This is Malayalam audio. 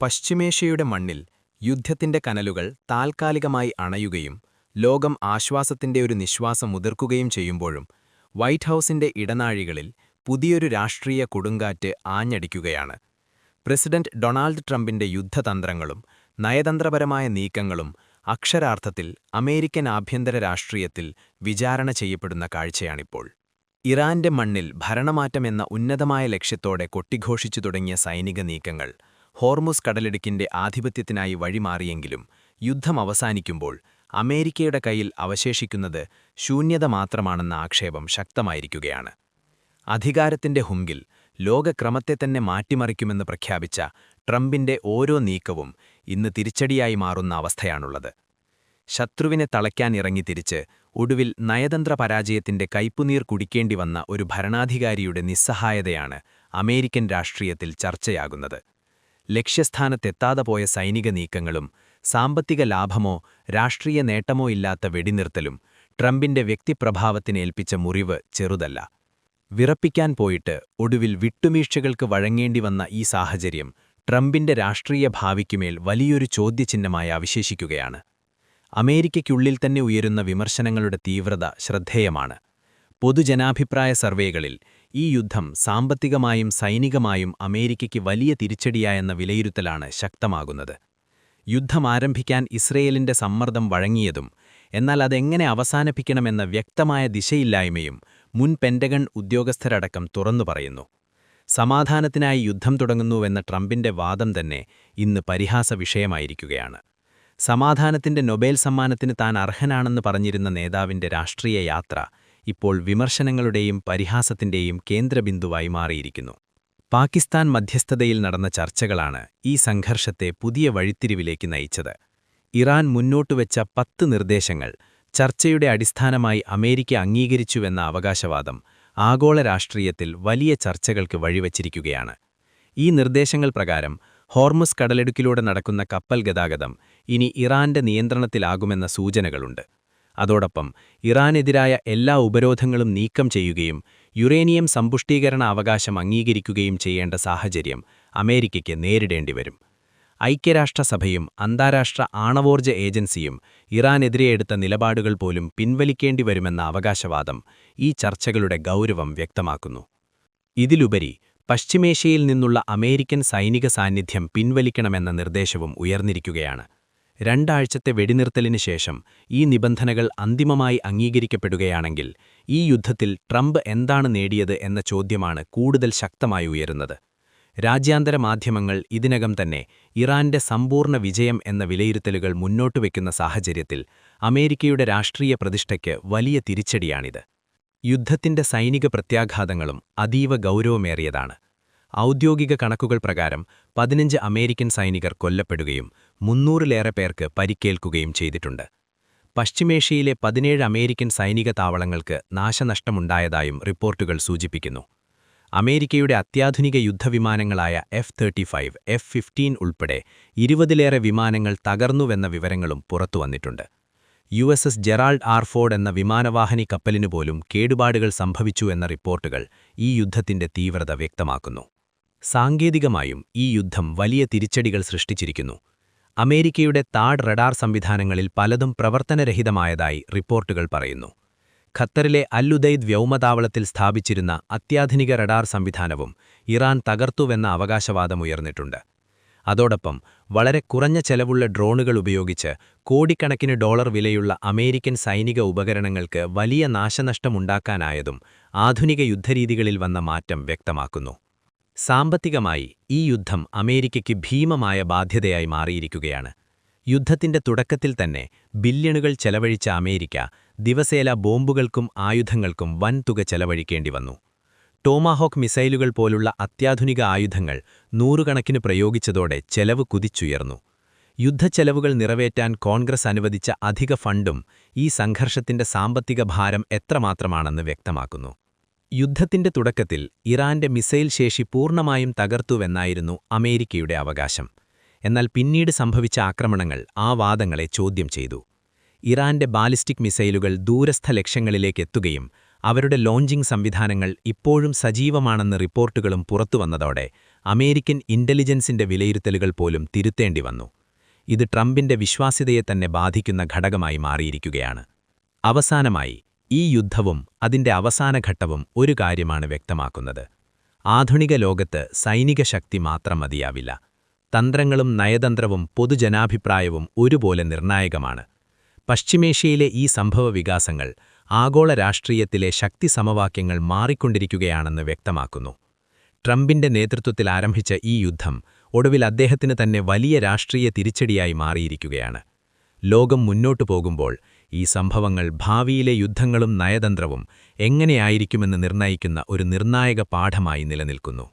പശ്ചിമേഷ്യയുടെ മണ്ണിൽ യുദ്ധത്തിന്റെ കനലുകൾ താൽക്കാലികമായി അണയുകയും ലോകം ആശ്വാസത്തിന്റെ ഒരു നിശ്വാസം മുതിർക്കുകയും ചെയ്യുമ്പോഴും വൈറ്റ് ഹൌസിന്റെ ഇടനാഴികളിൽ പുതിയൊരു രാഷ്ട്രീയ കൊടുങ്കാറ്റ് ആഞ്ഞടിക്കുകയാണ്. പ്രസിഡന്റ് ഡൊണാൾഡ് ട്രംപിന്റെ യുദ്ധതന്ത്രങ്ങളും നയതന്ത്രപരമായ നീക്കങ്ങളും അക്ഷരാർത്ഥത്തിൽ അമേരിക്കൻ ആഭ്യന്തര രാഷ്ട്രീയത്തിൽ വിചാരണ ചെയ്യപ്പെടുന്ന കാഴ്ചയാണിപ്പോൾ. ഇറാന്റെ മണ്ണിൽ ഭരണമാറ്റമെന്ന ഉന്നതമായ ലക്ഷ്യത്തോടെ കൊട്ടിഘോഷിച്ചു തുടങ്ങിയ സൈനിക നീക്കങ്ങൾ ഹോർമുസ് കടലിടുക്കിന്റെ ആധിപത്യത്തിനായി വഴിമാറിയെങ്കിലും യുദ്ധം അവസാനിക്കുമ്പോൾ അമേരിക്കയുടെ കയ്യിൽ അവശേഷിക്കുന്നത് ശൂന്യത മാത്രമാണെന്ന ആക്ഷേപം ശക്തമായിരിക്കുകയാണ്. അധികാരത്തിന്റെ ഹുങ്കിൽ ലോകക്രമത്തെ തന്നെ മാറ്റിമറിക്കുമെന്ന് പ്രഖ്യാപിച്ച ട്രംപിന്റെ ഓരോ നീക്കവും ഇന്ന് തിരിച്ചടിയായി മാറുന്ന അവസ്ഥയാണുള്ളത്. ശത്രുവിനെ തളയ്ക്കാനിറങ്ങി തിരിച്ച് ഒടുവിൽ നയതന്ത്ര പരാജയത്തിന്റെ കയ്പുനീർ കുടിക്കേണ്ടി വന്ന ഒരു ഭരണാധികാരിയുടെ നിസ്സഹായതയാണ് അമേരിക്കൻ രാഷ്ട്രീയത്തിൽ ചർച്ചയാകുന്നത്. ലക്ഷ്യസ്ഥാനത്തെത്താതെ പോയ സൈനിക നീക്കങ്ങളും സാമ്പത്തിക ലാഭമോ രാഷ്ട്രീയ നേട്ടമോ ഇല്ലാത്ത വെടിനിർത്തലും ട്രംപിന്റെ വ്യക്തിപ്രഭാവത്തിനേൽപ്പിച്ച മുറിവ് ചെറുതല്ല. വിറപ്പിക്കാൻ പോയിട്ട് ഒടുവിൽ വിട്ടുവീഴ്ചകൾക്ക് വഴങ്ങേണ്ടി വന്ന ഈ സാഹചര്യം ട്രംപിന്റെ രാഷ്ട്രീയ ഭാവിക്കുമേൽ വലിയൊരു ചോദ്യചിഹ്നമായി അവശേഷിക്കുകയാണ്. അമേരിക്കയ്ക്കുള്ളിൽ തന്നെ ഉയരുന്ന വിമർശനങ്ങളുടെ തീവ്രത ശ്രദ്ധേയമാണ്. പൊതുജനാഭിപ്രായ സർവേകളിൽ ഈ യുദ്ധം സാമ്പത്തികമായും സൈനികമായും അമേരിക്കയ്ക്ക് വലിയ തിരിച്ചടിയായെന്ന വിലയിരുത്തലാണ് ശക്തമാകുന്നത്. യുദ്ധമാരംഭിക്കാൻ ഇസ്രയേലിന്റെ സമ്മർദ്ദം വഴങ്ങിയതും എന്നാൽ അതെങ്ങനെ അവസാനിപ്പിക്കണമെന്ന വ്യക്തമായ ദിശയില്ലായ്മയും മുൻ പെന്റഗൺ ഉദ്യോഗസ്ഥരടക്കം തുറന്നു പറയുന്നു. സമാധാനത്തിനായി യുദ്ധം തുടങ്ങുന്നുവെന്ന ട്രംപിന്റെ വാദം തന്നെ ഇന്ന് പരിഹാസ വിഷയമായിരിക്കുകയാണ്. സമാധാനത്തിന്റെ നൊബേൽ സമ്മാനത്തിന് താൻ അർഹനാണെന്ന് പറഞ്ഞിരുന്ന നേതാവിന്റെ രാഷ്ട്രീയ യാത്ര ഇപ്പോൾ വിമർശനങ്ങളുടെയും പരിഹാസത്തിന്റെയും കേന്ദ്രബിന്ദുവായി മാറിയിരിക്കുന്നു. പാകിസ്ഥാൻ മധ്യസ്ഥതയിൽ നടന്ന ചർച്ചകളാണ് ഈ സംഘർഷത്തെ പുതിയ വഴിത്തിരിവിലേക്ക് നയിച്ചത്. ഇറാൻ മുന്നോട്ടുവെച്ച 10 നിർദ്ദേശങ്ങൾ ചർച്ചയുടെ അടിസ്ഥാനമായി അമേരിക്ക അംഗീകരിച്ചുവെന്ന അവകാശവാദം ആഗോള രാഷ്ട്രീയത്തിൽ വലിയ ചർച്ചകൾക്ക് വഴിവച്ചിരിക്കുകയാണ്. ഈ നിർദ്ദേശങ്ങൾ പ്രകാരം ഹോർമുസ് കടലിടുക്കിലൂടെ നടക്കുന്ന കപ്പൽ ഗതാഗതം ഇനി ഇറാന്റെ നിയന്ത്രണത്തിലാകുമെന്ന സൂചനകളുണ്ട്. അതോടൊപ്പം ഇറാനെതിരായ എല്ലാ ഉപരോധങ്ങളും നീക്കം ചെയ്യുകയും യുറേനിയം സമ്പുഷ്ടീകരണ അവകാശം അംഗീകരിക്കുകയും ചെയ്യേണ്ട സാഹചര്യം അമേരിക്കയ്ക്ക് നേരിടേണ്ടിവരും. ഐക്യരാഷ്ട്രസഭയും അന്താരാഷ്ട്ര ആണവോർജ്ജ ഏജൻസിയും ഇറാനെതിരെ എടുത്ത നിലപാടുകൾ പോലും പിൻവലിക്കേണ്ടിവരുമെന്ന അവകാശവാദം ഈ ചർച്ചകളുടെ ഗൗരവം വ്യക്തമാക്കുന്നു. ഇതിലുപരി പശ്ചിമേഷ്യയിൽ നിന്നുള്ള അമേരിക്കൻ സൈനിക സാന്നിധ്യം പിൻവലിക്കണമെന്ന നിർദ്ദേശവും ഉയർന്നിരിക്കുകയാണ്. 2 ആഴ്ചത്തെ വെടിനിർത്തലിന് ശേഷം ഈ നിബന്ധനകൾ അന്തിമമായി അംഗീകരിക്കപ്പെടുകയാണെങ്കിൽ ഈ യുദ്ധത്തിൽ ട്രംപ് എന്താണ് നേടിയത് എന്ന ചോദ്യമാണ് കൂടുതൽ ശക്തമായി ഉയരുന്നത്. രാജ്യാന്തര മാധ്യമങ്ങൾ ഇതിനകം തന്നെ ഇറാന്റെ സമ്പൂർണ്ണ വിജയം എന്ന വിലയിരുത്തലുകൾ മുന്നോട്ടുവെക്കുന്ന സാഹചര്യത്തിൽ അമേരിക്കയുടെ രാഷ്ട്രീയ പ്രതിഷ്ഠയ്ക്ക് വലിയ തിരിച്ചടിയാണിത്. യുദ്ധത്തിന്റെ സൈനിക പ്രത്യാഘാതങ്ങളും അതീവ ഗൗരവമേറിയതാണ്. ഔദ്യോഗിക കണക്കുകൾ പ്രകാരം 15 അമേരിക്കൻ സൈനികർ കൊല്ലപ്പെടുകയും 300-ലേറെ പേർക്ക് പരിക്കേൽക്കുകയും ചെയ്തിട്ടുണ്ട്. പശ്ചിമേഷ്യയിലെ 17 അമേരിക്കൻ സൈനിക താവളങ്ങൾക്ക് നാശനഷ്ടമുണ്ടായതായും റിപ്പോർട്ടുകൾ സൂചിപ്പിക്കുന്നു. അമേരിക്കയുടെ അത്യാധുനിക യുദ്ധവിമാനങ്ങളായ F-35, F-15 ഉൾപ്പെടെ 20-ലേറെ വിമാനങ്ങൾ തകർന്നുവെന്ന വിവരങ്ങളും പുറത്തുവന്നിട്ടുണ്ട്. USS ജെറാൾഡ് ആർ ഫോർഡ് എന്ന വിമാനവാഹിനി കപ്പലിനുപോലും കേടുപാടുകൾ സംഭവിച്ചു എന്ന റിപ്പോർട്ടുകൾ ഈ യുദ്ധത്തിന്റെ തീവ്രത വ്യക്തമാക്കുന്നു. സാങ്കേതികമായും ഈ യുദ്ധം വലിയ തിരിച്ചടികൾ സൃഷ്ടിച്ചിരിക്കുന്നു. അമേരിക്കയുടെ താഡ് റഡാർ സംവിധാനങ്ങളിൽ പലതും പ്രവർത്തനരഹിതമായതായി റിപ്പോർട്ടുകൾ പറയുന്നു. ഖത്തറിലെ അൽ-ഉദൈദ് വ്യോമതാവളത്തിൽ സ്ഥാപിച്ചിരുന്ന അത്യാധുനിക റഡാർ സംവിധാനവും ഇറാൻ തകർത്തുവെന്ന അവകാശവാദമുയർന്നിട്ടുണ്ട്. അതോടൊപ്പം വളരെ കുറഞ്ഞ ചെലവുള്ള ഡ്രോണുകൾ ഉപയോഗിച്ച് കോടിക്കണക്കിന് ഡോളർ വിലയുള്ള അമേരിക്കൻ സൈനിക ഉപകരണങ്ങൾക്ക് വലിയ നാശനഷ്ടമുണ്ടാക്കാനായതും ആധുനിക യുദ്ധരീതികളിൽ വന്ന മാറ്റം വ്യക്തമാക്കുന്നു. സാമ്പത്തികമായി ഈ യുദ്ധം അമേരിക്കയ്ക്ക് ഭീമമായ ബാധ്യതയായി മാറിയിരിക്കുകയാണ്. യുദ്ധത്തിന്റെ തുടക്കത്തിൽ തന്നെ ബില്യണുകൾ ചെലവഴിച്ച അമേരിക്ക ദിവസേന ബോംബുകൾക്കും ആയുധങ്ങൾക്കും വൻതുക ചെലവഴിക്കേണ്ടി വന്നു. ടോമാഹോക്ക് മിസൈലുകൾ പോലുള്ള അത്യാധുനിക ആയുധങ്ങൾ നൂറുകണക്കിന് പ്രയോഗിച്ചതോടെ ചെലവ് കുതിച്ചുയർന്നു. യുദ്ധച്ചെലവുകൾ നിറവേറ്റാൻ കോൺഗ്രസ് അനുവദിച്ച അധിക ഫണ്ടും ഈ സംഘർഷത്തിന്റെ സാമ്പത്തിക ഭാരം എത്രമാത്രമാണെന്ന് വ്യക്തമാക്കുന്നു. യുദ്ധത്തിന്റെ തുടക്കത്തിൽ ഇറാന്റെ മിസൈൽ ശേഷി പൂർണ്ണമായും തകർത്തുവെന്നായിരുന്നു അമേരിക്കയുടെ അവകാശം. എന്നാൽ പിന്നീട് സംഭവിച്ച ആക്രമണങ്ങൾ ആ വാദങ്ങളെ ചോദ്യം ചെയ്തു. ഇറാന്റെ ബാലിസ്റ്റിക് മിസൈലുകൾ ദൂരസ്ഥ ലക്ഷ്യങ്ങളിലേക്കെത്തുകയും അവരുടെ ലോഞ്ചിംഗ് സംവിധാനങ്ങൾ ഇപ്പോഴും സജീവമാണെന്ന് റിപ്പോർട്ടുകളും പുറത്തുവന്നതോടെ അമേരിക്കൻ ഇന്റലിജൻസിന്റെ വിലയിരുത്തലുകൾ പോലും തിരുത്തേണ്ടി വന്നു. ഇത് ട്രംപിന്റെ വിശ്വാസ്യതയെ തന്നെ ബാധിക്കുന്ന ഘടകമായി മാറിയിരിക്കുകയാണ്. അവസാനമായി, ഈ യുദ്ധവും അതിന്റെ അവസാനഘട്ടവും ഒരു കാര്യമാണ് വ്യക്തമാക്കുന്നത്. ആധുനിക ലോകത്ത് സൈനിക ശക്തി മാത്രം മതിയാവില്ല. തന്ത്രങ്ങളും നയതന്ത്രവും പൊതുജനാഭിപ്രായവും ഒരുപോലെ നിർണായകമാണ്. പശ്ചിമേഷ്യയിലെ ഈ സംഭവവികാസങ്ങൾ ആഗോള രാഷ്ട്രീയത്തിലെ ശക്തി സമവാക്യങ്ങൾ മാറിക്കൊണ്ടിരിക്കുകയാണെന്ന് വ്യക്തമാക്കുന്നു. ട്രംപിന്റെ നേതൃത്വത്തിൽ ആരംഭിച്ച ഈ യുദ്ധം ഒടുവിൽ അദ്ദേഹത്തിന് തന്നെ വലിയ രാഷ്ട്രീയ തിരിച്ചടിയായി മാറിയിരിക്കുകയാണ്. ലോകം മുന്നോട്ടു പോകുമ്പോൾ ഈ സംഭവങ്ങൾ ഭാവിയിലെ യുദ്ധങ്ങളും നയതന്ത്രവും എങ്ങനെയായിരിക്കുമെന്ന് നിർണയിക്കുന്ന ഒരു നിർണായക പാഠമായി നിലനിൽക്കുന്നു.